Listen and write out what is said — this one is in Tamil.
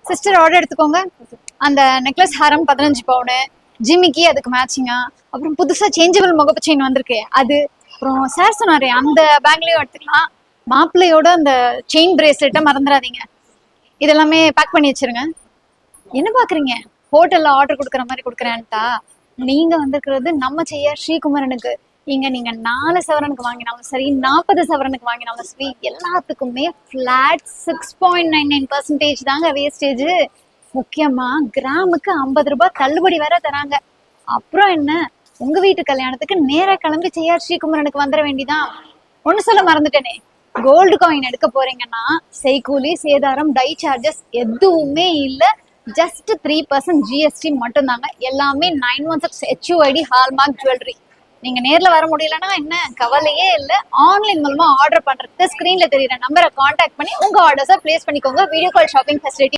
சிஸ்டர் ஆர்டர் எடுத்துக்கோங்க. அந்த நெக்லஸ் ஹாரம் 15 பவுனு, ஜிமிக்கி அதுக்கு மேட்சிங்கா, அப்புறம் புதுசா சேஞ்சபிள் முகப்பு செயின் வந்திருக்கு அது. அப்புறம் சார் சொன்னாரு அந்த பேங்க்லயும் எடுத்துக்கலாம். மாப்பிள்ளையோட அந்த செயின் பிரேஸ்லெட்டை மறந்துடாதீங்க. இதெல்லாமே பேக் பண்ணி வச்சிருங்க. என்ன பாக்குறீங்க? ஹோட்டல்ல ஆர்டர் கொடுக்குற மாதிரி கொடுக்குறேன்ட்டா? நீங்க வந்திருக்கிறது நம்ம செய்ய ஸ்ரீகுமரனுக்கு. நீங்க 4 சவரனுக்கு வாங்கினாலும் சரி, 40 சவரனுக்கு வாங்கினாலும் சரி, எல்லாத்துக்குமே பிளாட் 6.99% தாங்க வேஸ்டேஜ். முக்கியமா கிராமுக்கு 50 ரூபாய் தள்ளுபடி வேற தராங்க. அப்புறம் என்ன, உங்க வீட்டு கல்யாணத்துக்கு நேரா கிளம்பி செய்யார் ஸ்ரீகுமரனுக்கு வந்துட வேண்டிதான். ஒண்ணு சொல்ல மறந்துட்டேனே, கோல்டு காயின் எடுக்க போறீங்கன்னா செய்கூலி சேதாரம் டை சார்ஜஸ் எதுவுமே இல்ல. ஜஸ்ட் 3% ஜிஎஸ்டி மட்டும் தாங்க. எல்லாமே 916 HUID ஹால்மார்க் ஜுவல்லரி. நீங்க நேர்ல வர முடியலன்னா என்ன கவலையே இல்ல. ஆன்லைன் மூலமா ஆர்டர் பண்றதுக்கு ஸ்கிரீன்ல தெரியுற நம்பரை கான்டாக்ட் பண்ணி உங்க ஆர்டர்ஸை பிளேஸ் பண்ணிக்கோங்க. Video call shopping facility